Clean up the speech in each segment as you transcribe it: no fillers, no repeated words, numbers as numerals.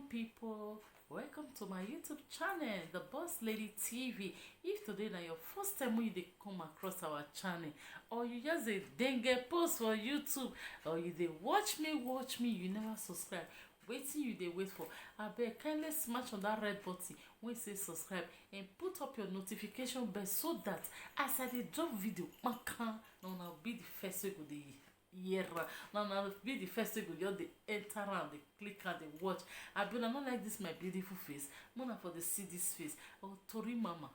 people, welcome to my YouTube channel, the Boss Lady TV. If today na your first time when you dey come across our channel, or you just a dengue post for YouTube, or you dey watch me, you never subscribe, wetin you dey wait for? Abeg kindly smash on that red button wey say subscribe and put up your notification bell so that as I dey drop video kpakan na una be the first wey go dey hear am, na be the first wey go just dey enter am, dey click am, dey watch. Abi una no like this my beautiful face? Una for dey see this face. Oh, tori mama,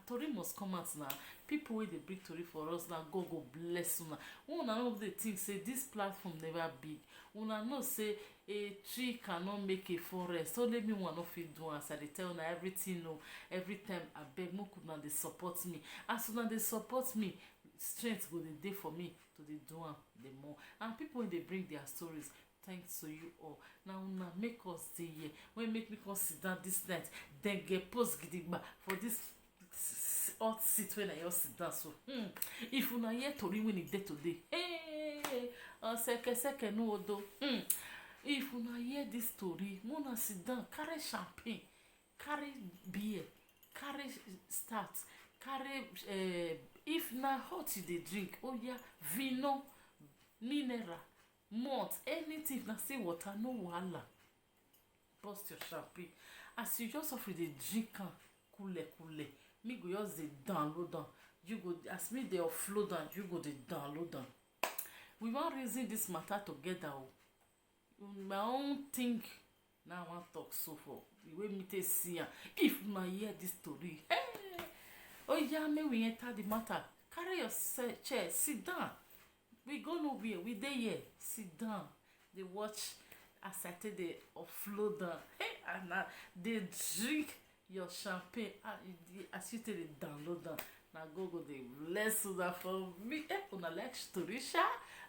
tori must come out now. People wey dey bring tori for us now, God go bless una. Una no dey think say this platform never big. Una know say a tree cannot make a forest. Only me one no fit do am. As I dey tell una everything o, every time abeg make una dey support me. As una dey support me, strength go dey for me to dey do am the more. And people wey dey bring their stories, thanks to you all. Now una make us dey here. When make me come sit down this night, then get post gidigba for this hot seat when I just sit down so. If una hear tori when e dey today, hey, seke no odo. If una hear this story, una sit down, carry champagne, carry beer, carry start, carry if na hot you dey drink, oh yeah, vino, mineral, malt, anything. If na still water, no wahala. Burst your champagne. As you just offer dey drink am, coole, me go just dey download am. You go, as me dey offload am, you go dey download am. We wan reason this matter together o. My own think na I wan talk so for the way me take see am. If una hear this story, hey, oh yeah, make we enter the matter. Carry your chair, sit down. We go nowhere, we dey here, sit down. Dey watch as I take dey offload am. Hey, and dey drink your champagne as you take dey download am. Na God go dey bless una for me. Una like story sha?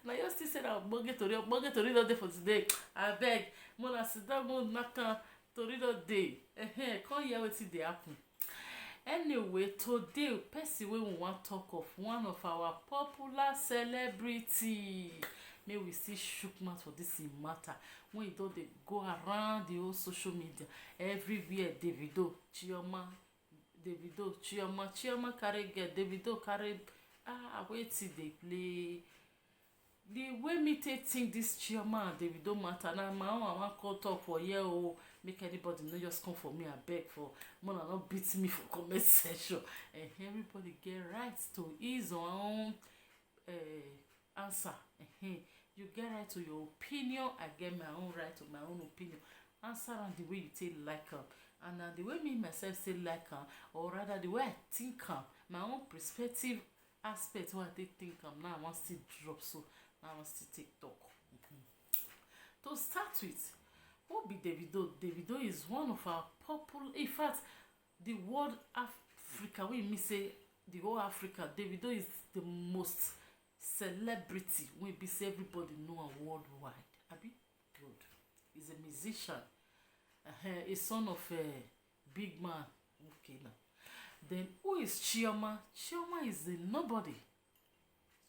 Na you still say na ogbonge tori no dey for today. Abeg, una sit down, una knack am, tori no dey. Come hear wetin dey happen. Anyway, today person wey we wan talk of, one of our popular celebrity. May we see shook mouth for this matter when e don dey go around the whole social media everywhere. Chioma carry girl, Davido carry wetin dey play. The way me take think this Chioma and Davido matter, na my own I wan call talk for here o. Make anybody no just come for me abeg, for una no beat me for comment section. Everybody get right to his or her own answer. You get right to your opinion, I get my own right to my own opinion. Answer am the way you take like am, and the way me myself say like am, or rather the way I think am, my own perspective aspect wey I take think am. Now I wan still drop, so now I wan still take talk. To start with, who be Davido? Davido is one of our popular, in fact the world Africa, wey me say the whole Africa, Davido is the most celebrity wey be say everybody know am worldwide. Abi good. He's a musician, a son of a big man. Okay now. Then who is Chioma? Chioma is a nobody.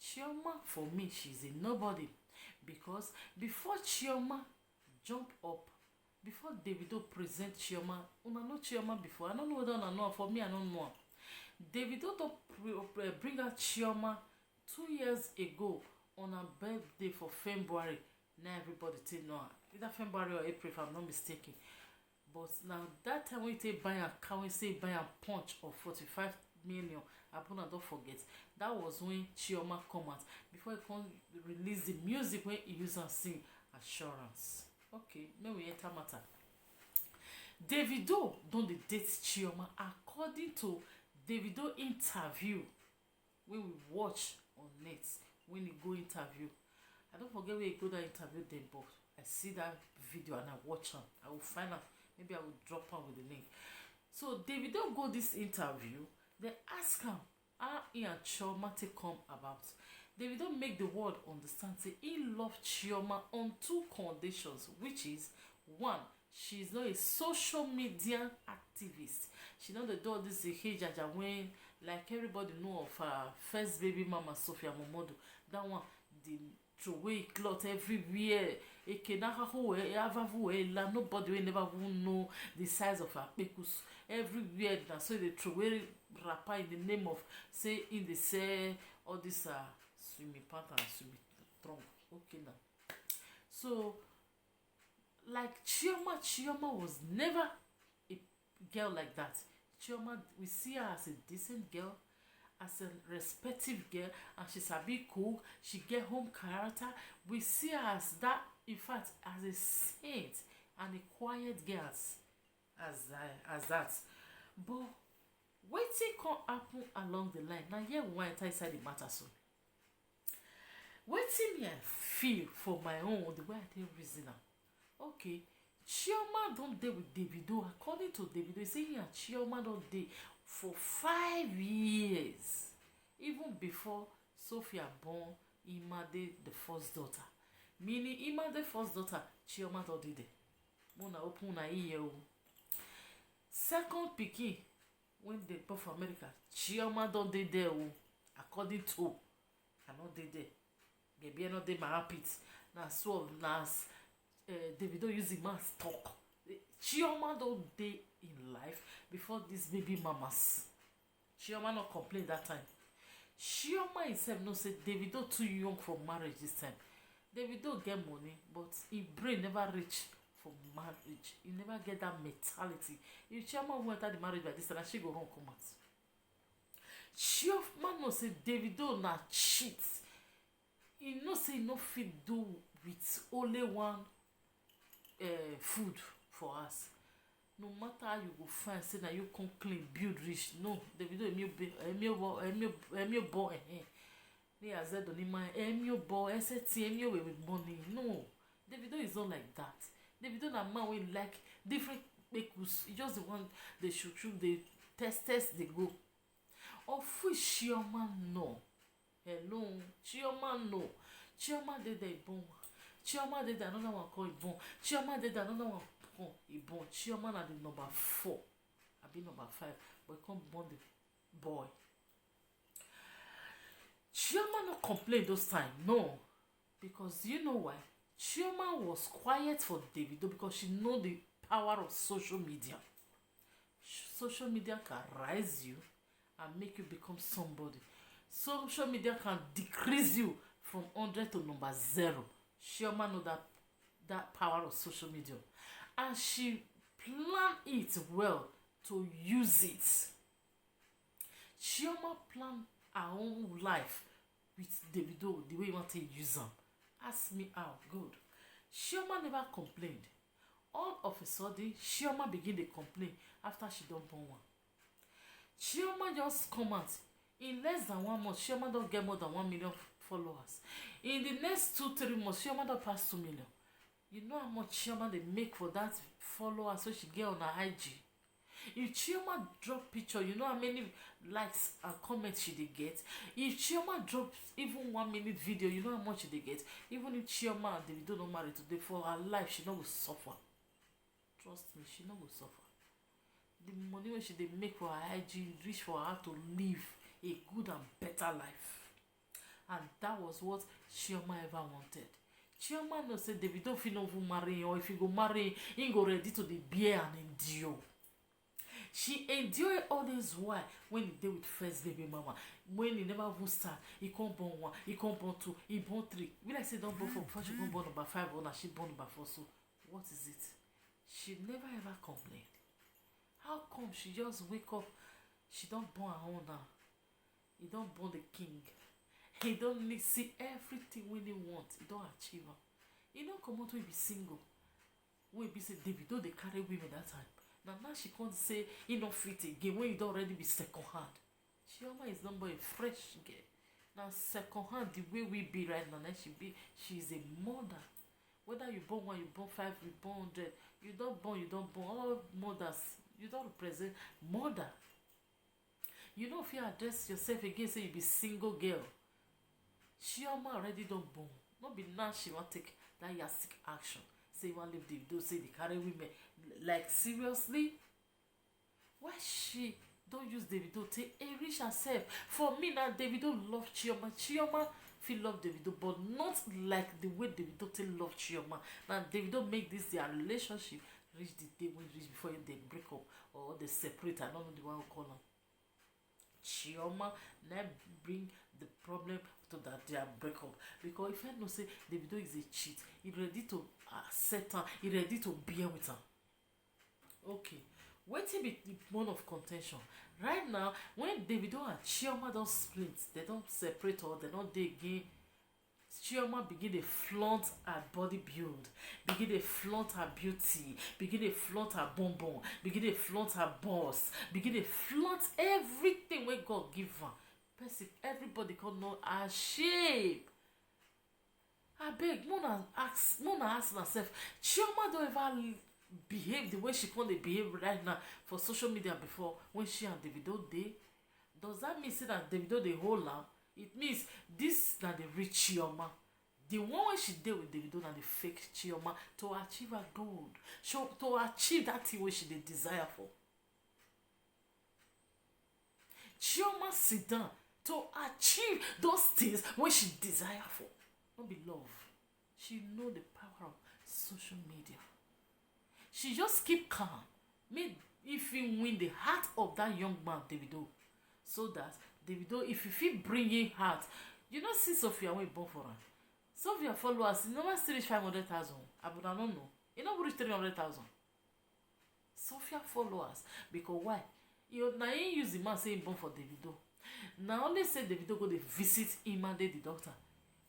Chioma for me, she's a nobody, because before Chioma jump up, before Davido present Chioma, una know Chioma before. I don't know whether una know. For me, I don't know. Davido don bring out Chioma 2 years ago on her birthday for February. Now everybody take know her. Either February or April, if I'm not mistaken. But now that time when you take buy a car, when you say buy a punch of 45 million, I don't forget. That was when Chioma come out, before he come release the music when he use and sing Assurance. Okay, may we enter matter. Davido don dey date Chioma according to Davido interview wey we watch on net. When he go interview, I don't forget where he go that interview then, but I see that video and I watch am. I will find out. Maybe I will drop am with the link. So Davido go this interview. They ask him how he and Chioma take come about. Davido make the world understand say he love Chioma on 2 conditions, which is one, she is not a social media activist. She not dey do all this hijaja when like everybody know of her first baby mama Sophia Momodu. That one, the throw away cloth everywhere. Nobody will never even know the size of her pekus. Everywhere na so they throw away wrapper in the name of say in the say all this swimming pant and swimming trunk. Okay now. So like Chioma was never a girl like that. Chioma, we see her as a decent girl, as a respective girl, and she's a big cook. She get home character. We see her as that, in fact, as a saint and a quiet girl as that. But wetin come happen along the line? Now here we wan enter inside the matter so. Wetin me I feel for my own, the way I take reason am. Okay, Chioma don dey with Davido. According to Davido, he say he and Chioma don dey for 5 years, even before Sophia born Imade the first daughter. Meaning Imade first daughter, Chioma don dey there. Una open una ear o. Second pikin when they born for America, Chioma don dey there o. According to, I no dey there. Maybe I no dey my pit. Na so na Davido use him mouth talk. Chioma don dey in life before these baby mamas. Chioma no complain that time. Chioma himself know say Davido too young for marriage this time. Davido get money, but him brain never reach for marriage. He never get that mentality. If Chioma who enter the marriage by this time, she go run come out. Chioma know say Davido na cheat. He know say he no fit do with only one food for us. No matter how you go find say na you come clean build rich, no. Davido emi bo ní azedo ní ma emi bo ST emi with money. No, Davido is not like that. Davido na man wey like different pekus. He just the one they shoot, they test, they go. Of which Chioma no. Hello, Chioma no. Chioma dey there born. Chioma dey there another one call Ibon. Chioma dey there another one call Ibon. Chioma na the number 4. I be number 5, but come born the boy. Chioma no complain those time, no, because you know why? Chioma was quiet for Davido because she know the power of social media. Social media can rise you and make you become somebody. Social media can decrease you from 100 to number 0. Chioma know that power of social media, and she plan it well to use it. Chioma plan her own life with Davido the way you want to use them. Ask me how good. Chioma never complained. All of a sudden, Chioma begin to complain after she done born one. Chioma just come out. In less than 1 month, Chioma don't get more than 1 million followers. In the next 2-3 months, Chioma don't pass 2 million. You know how much Chioma they make for that follower so she get on her IG. If Chioma drop picture, you know how many likes and comments she dey get. If Chioma drops even 1 minute video, you know how much she dey get. Even if Chioma and Davido no marry today, for her life she no go suffer. Trust me, she no go suffer. The money wey she dey make for her IG reach for her to live a good and better life, and that was what Chioma ever wanted. Chioma know say Davido fit no even marry him, or if he go marry him go ready to dey bear and endure. She endured all this while when he dey with first baby mama. When he never even start, he come born 1, he come born 2, he born 3. We like say don't born 4 before she come born number 5, or now she born number 4. So what is it? She never ever complained. How come she just wake up? She don't born her own now. He don't born the king. He don't see everything when he want. He don't achieve her. He don't come out to be single. We be say Davido they carry women that time. Now she can't say he not fit again when you don't already be second hand. Chioma is number a fresh girl. Now second hand the way we be right now, she's a mother. Whether you born 1, you born 5, you born 100, you don't born. All mothers, you don't represent mother. You know if you address yourself again, say you be single girl. Chioma already don't born. Not be now she want take that yastic action. Say you want leave Davido, say they carry women. Like seriously? Why she don't use Davido to enrich herself? For me now, Davido love Chioma. Chioma fit love Davido, but not like the way Davido take love Chioma. Now Davido make this their relationship reach the day when reach before they break up or they separate. I don't know the one who call them. Chioma now bring the problem to that their breakup, because if I know say Davido is a cheat, he ready to accept her, he ready to bear with her. Okay, wetin be the bone of contention right now when Davido and Chioma don split, they don separate or they don dey again. Chioma begin dey flaunt her body build, begin dey flaunt her beauty, begin dey flaunt her bum bum, begin dey flaunt her boss, begin dey flaunt everything wey God give her. Person, everybody come know her shape. Abeg, Mona ask herself, Chioma don ever behave the way she come dey behave right now for social media before when she and Davido dey? Does that mean say that Davido dey hold am? It means this na the real Chioma. The one wey she dey with Davido na the fake Chioma to achieve her goal, to achieve that thing wey she dey desire for. Chioma sit down to achieve those things wey she desire for. No be love. She know the power of social media. She just keep calm, make if he win the heart of that young man Davido, so that Davido, if you fit bring in heart, you know, see Sophia wey born for am. Sophia followers, e never still reach 500,000. But I don't know. E no reach 300,000. Sophia followers, because why? You na him use the man say he born for Davido. Na only say Davido go dey visit him and dey the doctor,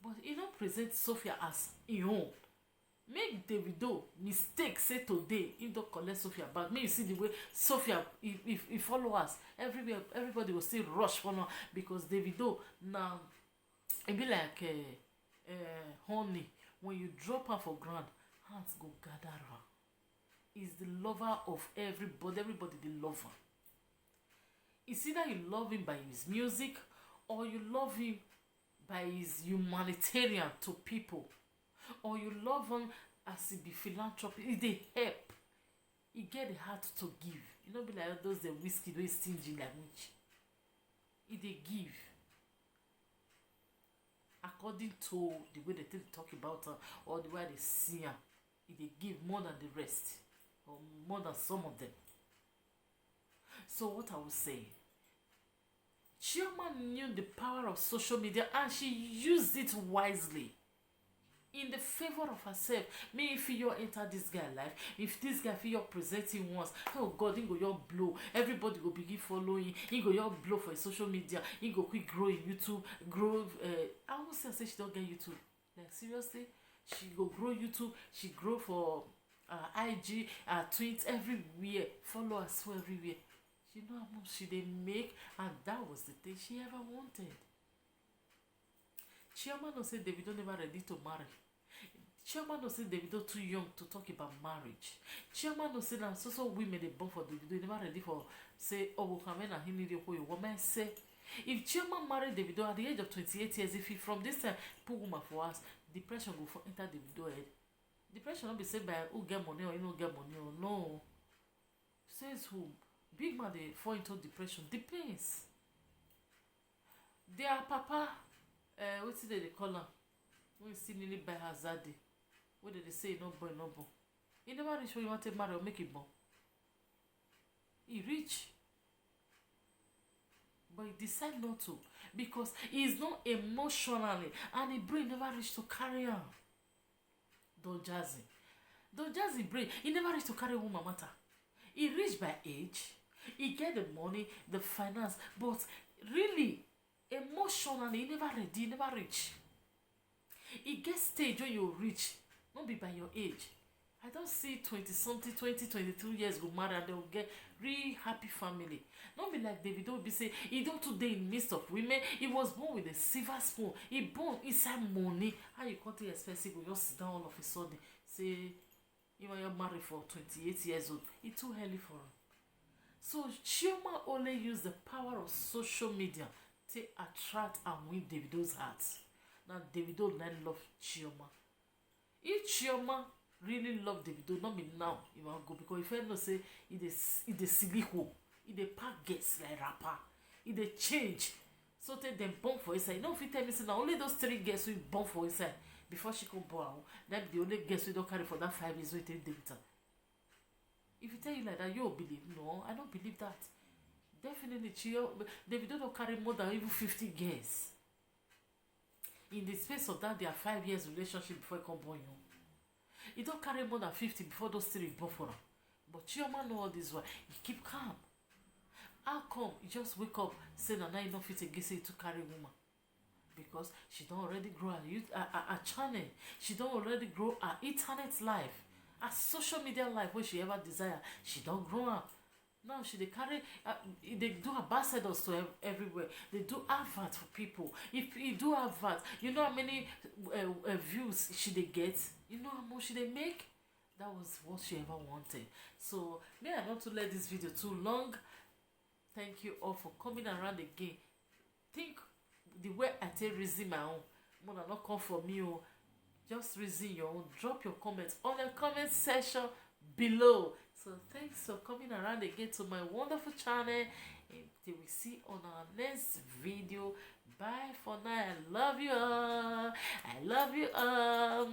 but he don present Sophia as him own. Make Davido mistake say today he don collect Sophia back. Make you see the way Sophia if followers everywhere, everybody will still rush for her, because Davido now e be like honey, when you drop her for ground, hands go gather her. He's the lover of everybody. Everybody dey love her. It's either you love him by his music or you love him by his humanitarian to people, or you love him as he be philanthropy. He dey help. He get the heart to give. You know, be like those the whiskey wey stingy like which. He dey give according to the way they talk about her or the way they see her. He dey give more than the rest, or more than some of them. So what I will say, Chioma knew the power of social media and she used it wisely in the favor of herself. May if you enter this guy life, if this guy feel presenting once, oh God, he go your blow. Everybody go begin following. He go your blow for his social media. He go quick grow in YouTube. Grow. I won't say she don't get YouTube. Like seriously, she go grow YouTube. She grow for IG, tweets everywhere. Followers for everywhere. You know how much she dey make, and that was the thing she ever wanted. Chioma no say Davido never ready to marry. Chioma no say Davido too young to talk about marriage. Chioma no say that so women dey born for Davido never ready for say oh come na him need you woman say. If Chioma marry Davido at the age of 28 years, if he from this time put woman for us, depression go for enter Davido head. Depression not be said by who get money or you no get money or no. Says who? Big man dey fall into depression. Depends. Their papa, wetin dey call am? When you still nearly buy hazard, what did they say? No boy, no born. He never reach where you want to marry or make it born. He reach, but he decide not to because he is not emotionally, and his brain never reach to carry on. Don Jazzy brain, he never reach to carry woman matter. He reach by age. He get the money, the finance, but really, emotionally, he never ready, he never reach. He get stage when you reach, not be by your age. I don't see 20-something, 22 years go marry and they will get really happy family. Not be like Davido will be say, he don't today in midst of women, he was born with a silver spoon, he born inside money. How you can't expect he will just sit down all of a sudden, say, you are married for 28 years old. It's too early for him. So Chioma only use the power of social media to attract and win Davido's heart. Now Davido then love Chioma. If Chioma really love Davido, not me now, he want go, because if I know say he dey silly hoe, he dey pack guests like rapper, he dey change. So take them born for inside. You know if you tell me say na only those 3 girls we born for inside before she come born am, that be the only girls we don't carry for that 5 years we take date with her. If you tell you like that, you don't believe. No, I don't believe that. Definitely, Davido don't carry more than even 50 girls. In the space of that, their 5 years relationship before he come born you. He don't carry more than 50 before those 3 born for him. But Chioma know all this why. He keep calm. How come you just wake up, say that now you don't fit again, say to carry woman? Because she don't already grow her channel. She don't already grow her internet life. Her social media life where she ever desire. She don't grow up. Now she they carry, they do ambassadors to everywhere. They do advert for people. If you do advert, you know how many views she they get. You know how much she they make. That was what she ever wanted. So may I not to let this video too long. Thank you all for coming around again. Think the way I take reason my own. Mona not come for me. Oh. Just reason your own. Drop your comments on the comment section below. So thanks for coming around again to my wonderful channel. Until we see on our next video. Bye for now. I love you all. I love you all.